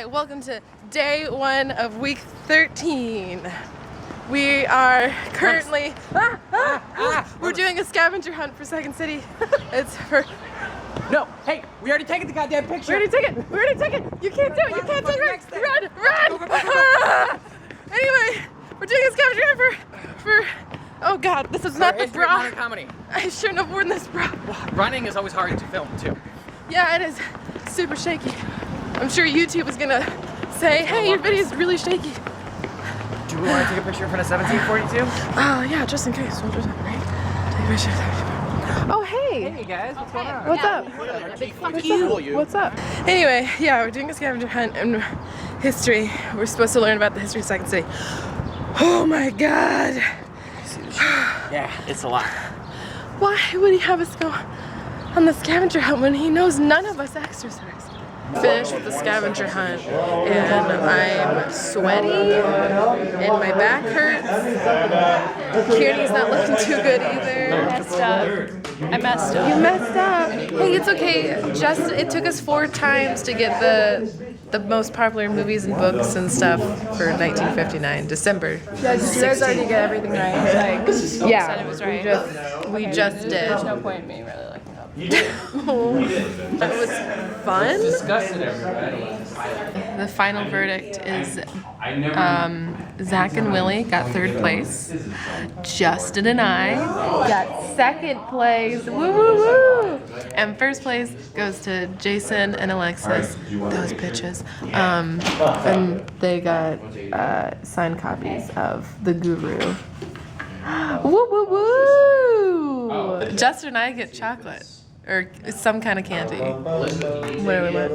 Hi, welcome to day 1 of week 13. We are currently, we're doing a scavenger hunt for Second City. It's for... No, hey, we already taken the goddamn picture. We already took it. You can't do it, you can't take it. Run! Anyway, we're doing a scavenger hunt for, oh God, this is not the bra. Comedy. I shouldn't have worn this bra. Running is always hard to film too. Yeah, it is super shaky. I'm sure YouTube is gonna say, hey, your video is really shaky. Do we want to take a picture in front of 1742? Oh, yeah, just in case. We'll just take a picture. Oh, hey! Hey guys, what's going on? What's up? What's up? Anyway, yeah, we're doing a scavenger hunt in history. We're supposed to learn about the history of Second City. Oh my God! Yeah, it's a lot. Why would he have us go on the scavenger hunt when he knows none of us exercise? Finished with the scavenger hunt and I'm sweaty and my back hurts. Kieran's not looking too good either. I messed up. You messed up. Hey, it's okay. It took us 4 times to get the most popular movies and books and stuff for 1959, December. Yeah, did you guys already get everything right? Like, Yeah, said it was right. we just did. There's no point in me really looking up. You did. That was fun. Disgusting, everybody. The final verdict is Zach and Willie got 3rd place. Justin and I got 2nd place. Woo woo woo! And 1st place goes to Jason and Alexis, those bitches. And they got signed copies of The Guru. Woo woo woo! Justin and I get chocolate. Or some kind of candy. Whatever.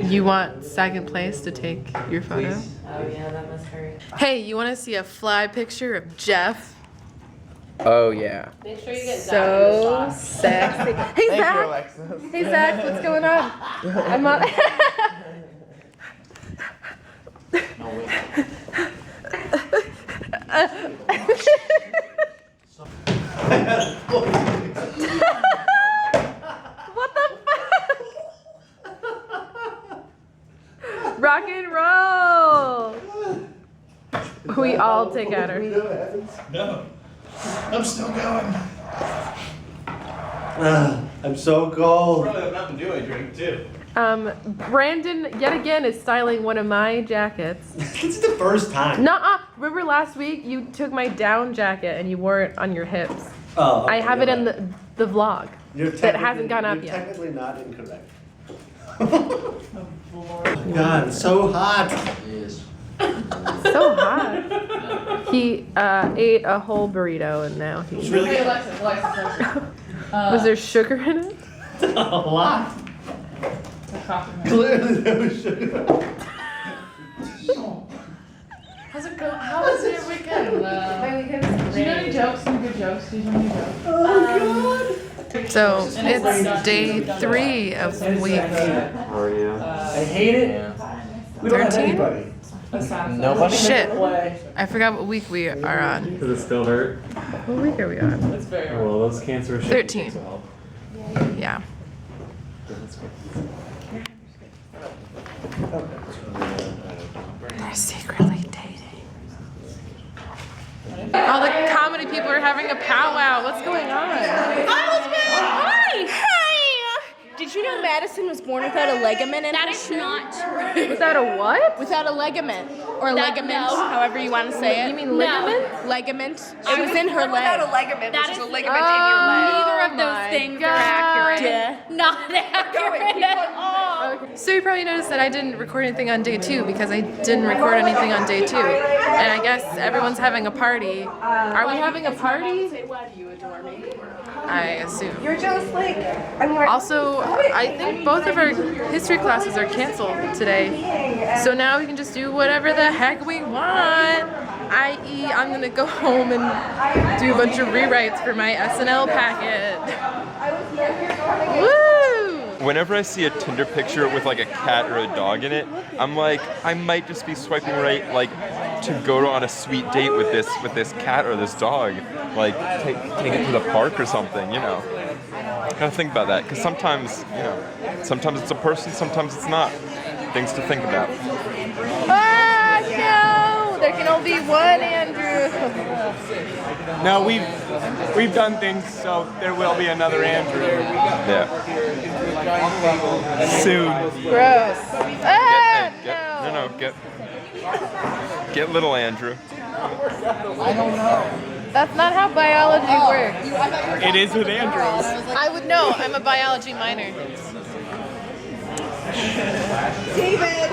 You want 2nd place to take your photo? Oh yeah, that must hurt. Hey, you want to see a fly picture of Jeff? Oh yeah. Make sure you get So sexy. Hey Zach! Hey Zach, what's going on? I'm on. What the fuck? Rock and roll! We all take at her. No, I'm still going. I'm so cold. Probably have Mountain Dew I drink too. Brandon, yet again, is styling one of my jackets. This is the first time. Nuh-uh. Remember last week you took my down jacket and you wore it on your hips. Oh, okay, I have it in the vlog that hasn't gone up you're yet. technically not incorrect. Oh God, it's so hot. So hot. He ate a whole burrito and now he's... It's really Was there sugar in it? a lot. Clearly there was sugar. How's it go? How was your weekend? My weekend. Do you know any jokes? Some good jokes? Do you know any jokes? Oh God. So it's day 3 of week I hate it. We don't have 13. anybody. Nobody. Shit. I forgot what week we are on. Does it still hurt? What week are we on? Well, those cancerous 13. Yeah. They're secretly dating. All the comedy people are having a powwow. What's going on? Hi! Did you know Madison was born without a ligament in her shoe? Not true. Is that a what? Without a ligament. Or ligament, no. however you want to say it. You mean ligament? Ligament. It was in her leg. Without a ligament, That which is is- a ligament in your leg. Neither of my those things God. are accurate. Yeah. Not accurate at all. Okay. So you probably noticed that I didn't record anything on day 2 because I didn't record anything on day 2. And I guess everyone's having a party. Are we having a party? Why do you adore me? I assume. You're just like, I'm like, Also, I think both of our history classes are canceled today. So now we can just do whatever the heck we want. I.e., I'm gonna go home and do a bunch of rewrites for my SNL packet. Woo! Whenever I see a Tinder picture with like a cat or a dog in it, I'm like, I might just be swiping right, like, to go on a sweet date with this cat or this dog. Like, take it to the park or something, you know. Gotta think about that, because sometimes, you know, sometimes it's a person, sometimes it's not. Things to think about. Ah, no! There can only be one Andrew. No, we've done things, so there will be another Andrew. Yeah. Soon. Gross. Ah, no. Get little Andrew. That's not how biology works. It is with Andrews. I would know. I'm a biology minor. David!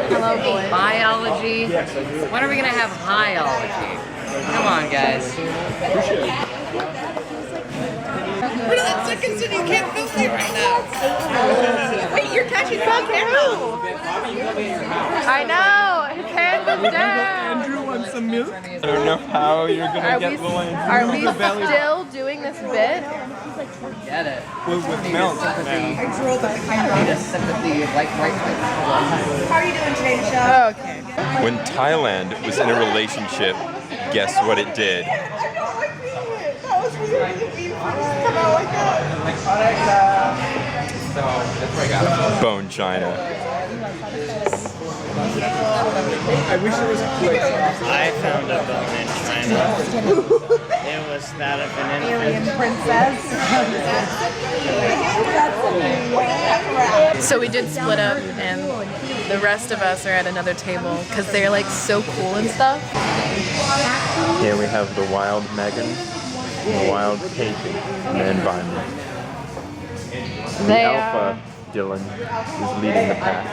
Hello, boy. Biology? When are we gonna have biology? Come on, guys. Wait, that second said you can't film me right now. Wait, you're catching me on camera. I know. His hand was down. Andrew wants some milk. I don't know how you're gonna get little Andrew. Are we still doing this bit? Get it. With milk now. Sympathy, like right. How are you doing today, Michelle? Okay. When Thailand was in a relationship, guess what it did? That was weird. Come out like that. Bone China. I wish it was quick. I found a bone in China. It was that of an infant. So we did split up, and the rest of us are at another table because they're like so cool and stuff. Here we have the wild Megan, the wild Katie, and the environment. The alpha Dylan is leading the pack.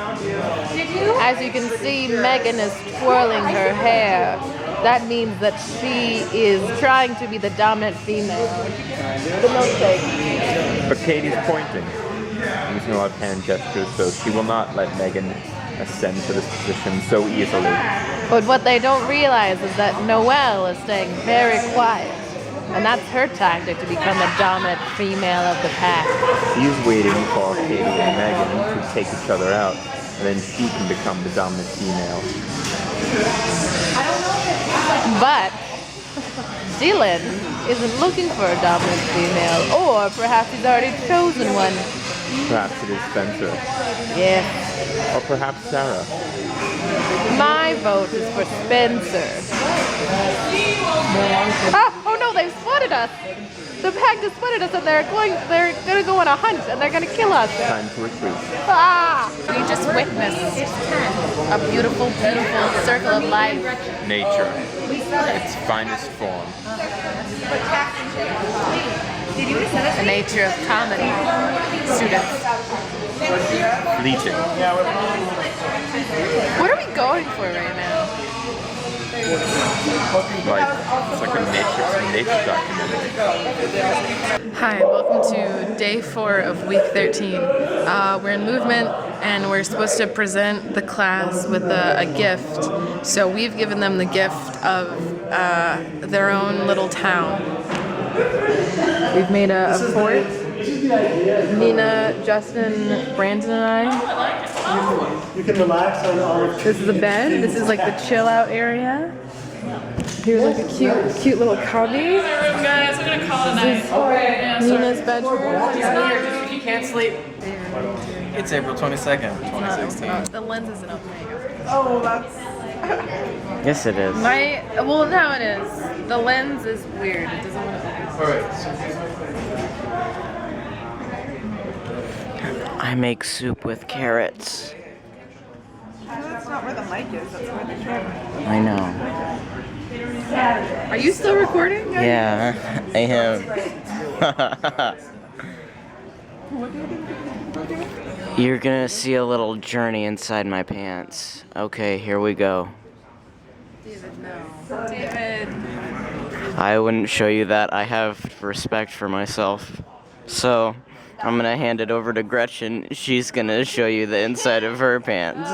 As you can see, Megan is twirling her hair. That means that she is trying to be the dominant female. The milkshake. But Katie's pointing, using a lot of hand gestures, so she will not let Megan ascend to this position so easily. But what they don't realize is that Noelle is staying very quiet. And that's her tactic to become the dominant female of the pack. She's waiting for Katie and Megan to take each other out, and then she can become the dominant female. But Dylan isn't looking for a dominant female, or perhaps he's already chosen one. Perhaps it is Spencer. Yeah. Or perhaps Sarah. My vote is for Spencer. Ah! Oh no, they've spotted us! The pack has spotted us and they're gonna go on a hunt and they're gonna kill us. Time to retreat. Ah! We just witnessed a beautiful, beautiful circle of life. Nature. Its finest form. The nature of comedy. Students. Fleeting. What are we going for right now? It's like a nature documentary. Hi, welcome to day 4 of week 13. We're in movement and we're supposed to present the class with a gift. So we've given them the gift of their own little town. We've made a fort. Nina, Justin, Brandon, and I. You can relax on all of This is a bed. This is like the chill out area. Here's like a cute little cubby. Guys, I'm gonna call it a night. Nina's bedroom. You can't sleep. It's April 22nd, 2016. The lens isn't opening. Oh, that's... Yes, it is. Well, now it is. The lens is weird. It doesn't want to open. I make soup with carrots. That's not where the mic is, that's where the camera is. I know. Are you still recording? Yeah, I am. You're gonna see a little journey inside my pants. Okay, here we go. David, no. David. I wouldn't show you that. I have respect for myself. So, I'm gonna hand it over to Gretchen. She's gonna show you the inside of her pants.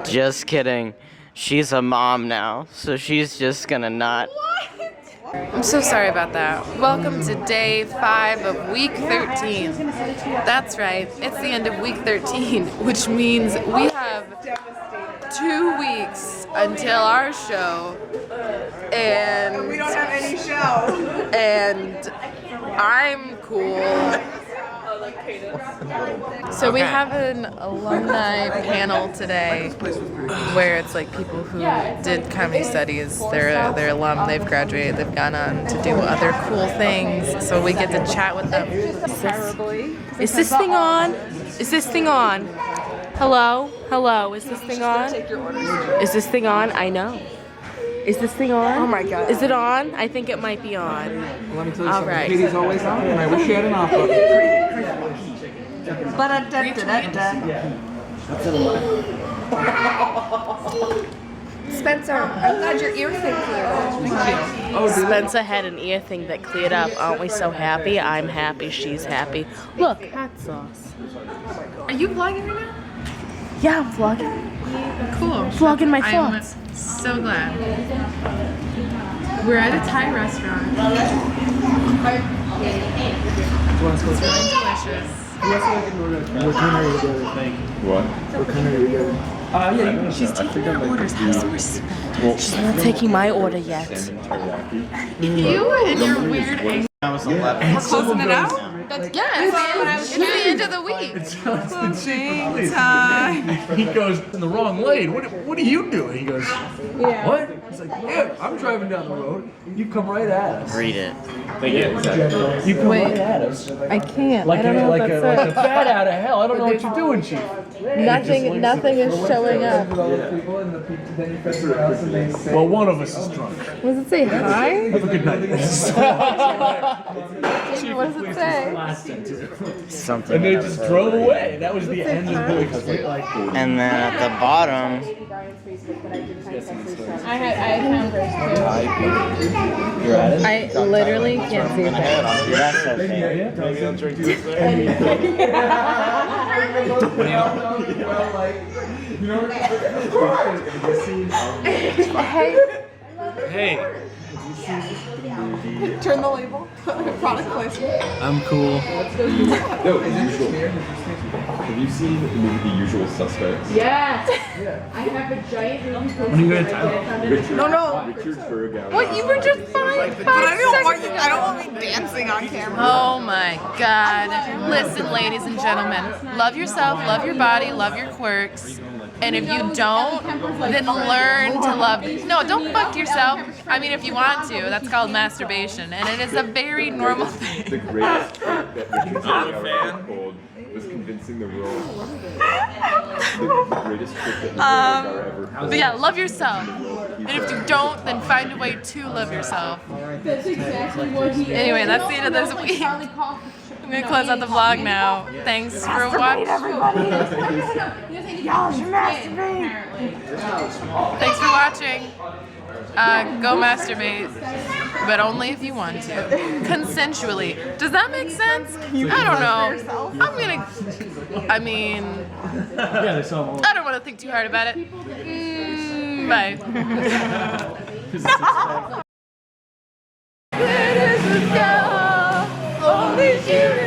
Just kidding. She's a mom now, so she's just gonna not. I'm so sorry about that. Welcome to day 5 of week 13. That's right, it's the end of week 13, which means we have 2 weeks until our show, and We don't have any show. and I'm cool. So we have an alumni panel today where it's like people who did comedy studies, they're alum, they've graduated, they've gone on to do other cool things, so we get to chat with them. Is this thing on? Is this thing on? Hello? Hello? Is this thing on? Is this thing on? I know. Is this thing on? Oh my god. Is it on? I think it might be on. Let me tell you All something. right. Katie's always on, and I wish she had an off button. Spencer, I'm glad your ear thing cleared up. Spencer had an ear thing that cleared up. Aren't we so happy? I'm happy. She's happy. Look, hot sauce. Are you vlogging right now? Yeah, I'm vlogging. Cool. Vlogging my thoughts. I'm so glad. We're at a Thai restaurant. It's really delicious. What kind are you doing? What? What kind are you doing? Yeah, She's taking our orders. Have some respect. She's not taking my order yet. You and your weird angle. I was 11. We're closing it out? It's the end of the week. Closing time. He goes in the wrong lane. What are you doing? He goes, what? He's like, yeah, I'm driving down the road. You come right at us. Read it. You come right at us. I can't. Like a bat out of hell. I don't know what you're doing, Chief. Nothing is showing up. Well, one of us is drunk. What does it say? Hi? Have a good night. What does it say? Something. And they just drove away. That was the end of the And then at the bottom, I had Converse too. I literally can't see that. that's okay. Maybe I'll drink this Hey. Turn the label. Product placement. I'm cool. Have you seen the movie The Usual Suspects? Yes. I have a giant. When are you going to Thailand? No. Richard Burgow. What? You were just fine. But I don't want me dancing on camera. Oh my God. Listen, ladies and gentlemen, love yourself, love your body, love your quirks. And if you don't, then learn to love. No, don't fuck yourself. I mean, if you want to, that's called masturbation. And it is a very normal thing. The greatest trick that Richard Burgow pulled was convincing the world. The greatest trick that Richard Burgow ever pulled. But yeah, love yourself. And if you don't, then find a way to love yourself. Anyway, that's the end of this week. I'm gonna close out the vlog now. Thanks for watching. Thanks for watching. Go masturbate, but only if you want to. Consensually. Does that make sense? I don't know. I don't want to think too hard about it. Bye. Only you.